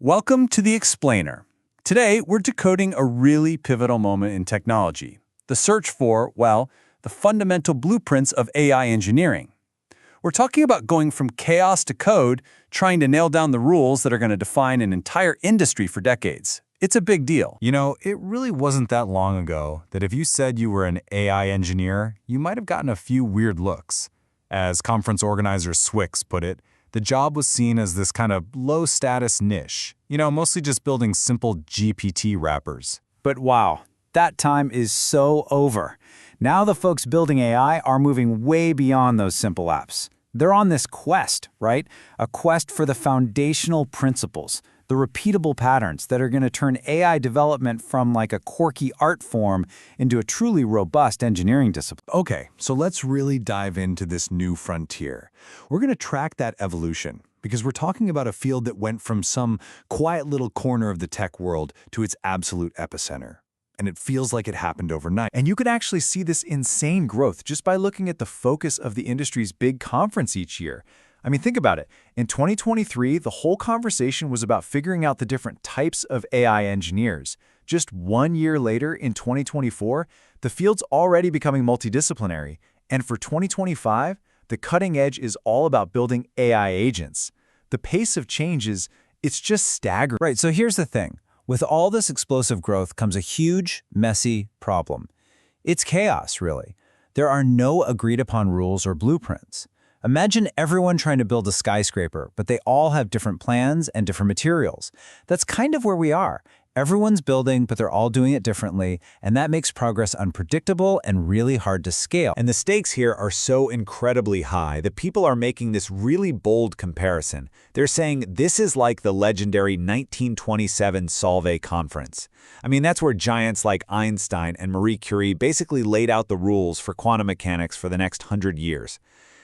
Welcome to The Explainer. Today, we're decoding a really pivotal moment in technology, the search for, well, the fundamental blueprints of AI engineering. We're talking about going from chaos to code, trying to nail down the rules that are going to define an entire industry for decades. It's a big deal. You know, it really wasn't that long ago that if you said you were an AI engineer, you might have gotten a few weird looks. As conference organizer Swix put it, the job was seen as this kind of low-status niche, mostly just building simple GPT wrappers. But wow, that time is so over. Now the folks building AI are moving way beyond those simple apps. They're on this quest, right? A quest for the foundational principles, the repeatable patterns that are going to turn AI development from like a quirky art form into a truly robust engineering discipline. Okay, so let's really dive into this new frontier. We're going to track that evolution because we're talking about a field that went from some quiet little corner of the tech world to its absolute epicenter. And it feels like it happened overnight. And you can actually see this insane growth just by looking at the focus of the industry's big conference each year. I mean, think about it. In 2023, the whole conversation was about figuring out the different types of AI engineers. Just 1 year later, in 2024, the field's already becoming multidisciplinary. And for 2025, the cutting edge is all about building AI agents. The pace of change it's just staggering. Right, so here's the thing. With all this explosive growth comes a huge, messy problem. It's chaos, really. There are no agreed-upon rules or blueprints. Imagine everyone trying to build a skyscraper, but they all have different plans and different materials. That's kind of where we are. Everyone's building, but they're all doing it differently, and that makes progress unpredictable and really hard to scale. And the stakes here are so incredibly high that people are making this really bold comparison. They're saying this is like the legendary 1927 Solvay conference. I mean, that's where giants like Einstein and Marie Curie basically laid out the rules for quantum mechanics for the next 100 years.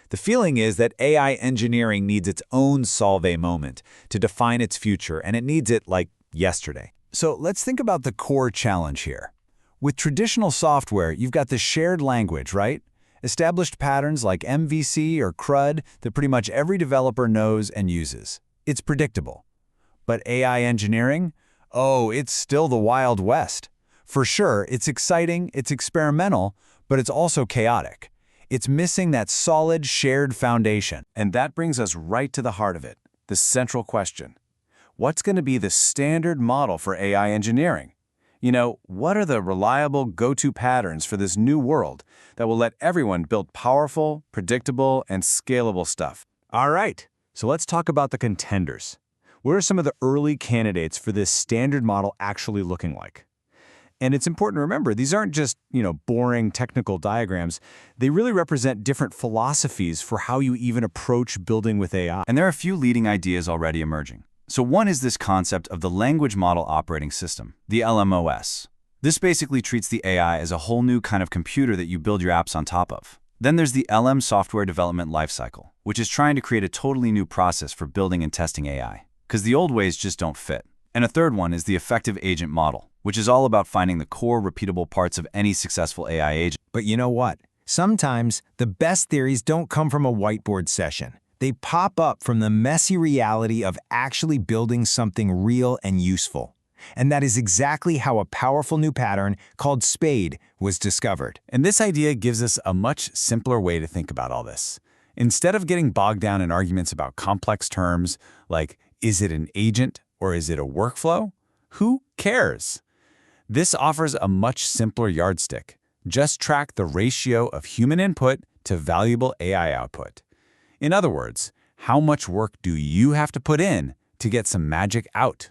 The feeling is that AI engineering needs its own Solvay moment to define its future, and it needs it like yesterday. So let's think about the core challenge here. With traditional software, you've got the shared language, right? Established patterns like MVC or CRUD that pretty much every developer knows and uses. It's predictable. But AI engineering? Oh, it's still the Wild West. For sure, it's exciting, it's experimental, but it's also chaotic. It's missing that solid, shared foundation. And that brings us right to the heart of it, the central question. What's going to be the standard model for AI engineering? What are the reliable go-to patterns for this new world that will let everyone build powerful, predictable, and scalable stuff? All right, so let's talk about the contenders. What are some of the early candidates for this standard model actually looking like? And it's important to remember, these aren't just, boring technical diagrams. They really represent different philosophies for how you even approach building with AI. And there are a few leading ideas already emerging. So one is this concept of the Language Model Operating System, the LMOS. This basically treats the AI as a whole new kind of computer that you build your apps on top of. Then there's the LM Software Development Lifecycle, which is trying to create a totally new process for building and testing AI, because the old ways just don't fit. And a third one is the Effective Agent Model, which is all about finding the core repeatable parts of any successful AI agent. But you know what? Sometimes the best theories don't come from a whiteboard session. They pop up from the messy reality of actually building something real and useful. And that is exactly how a powerful new pattern called SPADE was discovered. And this idea gives us a much simpler way to think about all this. Instead of getting bogged down in arguments about complex terms like, is it an agent or is it a workflow? Who cares? This offers a much simpler yardstick. Just track the ratio of human input to valuable AI output. In other words, how much work do you have to put in to get some magic out?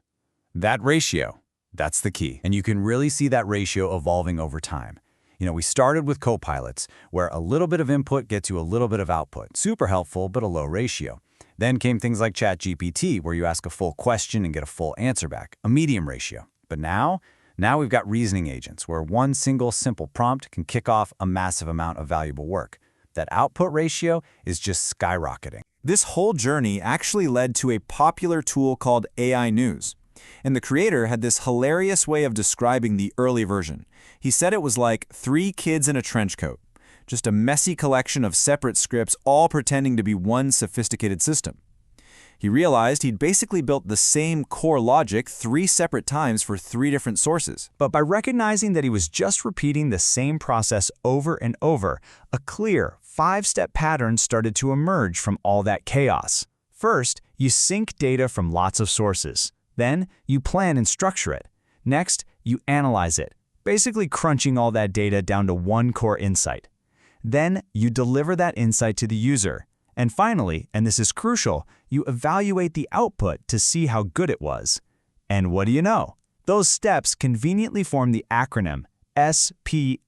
That ratio, that's the key. And you can really see that ratio evolving over time. We started with copilots, where a little bit of input gets you a little bit of output. Super helpful, but a low ratio. Then came things like ChatGPT, where you ask a full question and get a full answer back, a medium ratio. But now we've got reasoning agents, where one single simple prompt can kick off a massive amount of valuable work. That output ratio is just skyrocketing. This whole journey actually led to a popular tool called AI News. And the creator had this hilarious way of describing the early version. He said it was like 3 kids in a trench coat, just a messy collection of separate scripts all pretending to be one sophisticated system. He realized he'd basically built the same core logic 3 separate times for 3 different sources. But by recognizing that he was just repeating the same process over and over, a clear 5-step pattern started to emerge from all that chaos. First, you sync data from lots of sources. Then, you plan and structure it. Next, you analyze it, basically crunching all that data down to one core insight. Then, you deliver that insight to the user. And finally, and this is crucial, you evaluate the output to see how good it was. And what do you know? Those steps conveniently form the acronym SPADE,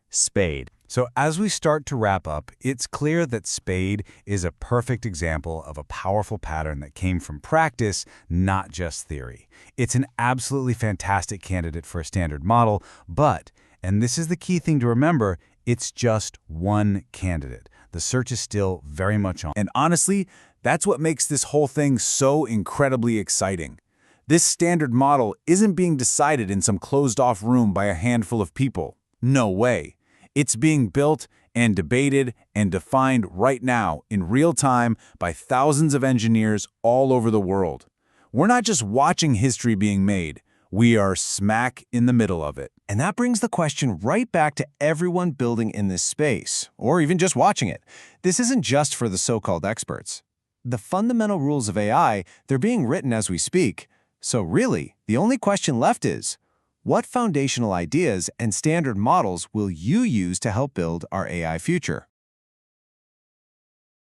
SPADE. So as we start to wrap up, it's clear that SPADE is a perfect example of a powerful pattern that came from practice, not just theory. It's an absolutely fantastic candidate for a standard model, but, and this is the key thing to remember, it's just one candidate. The search is still very much on. And honestly, that's what makes this whole thing so incredibly exciting. This standard model isn't being decided in some closed-off room by a handful of people. No way. It's being built and debated and defined right now in real time by thousands of engineers all over the world. We're not just watching history being made. We are smack in the middle of it. And that brings the question right back to everyone building in this space, or even just watching it. This isn't just for the so-called experts. The fundamental rules of AI, they're being written as we speak. So really, the only question left is, what foundational ideas and standard models will you use to help build our AI future?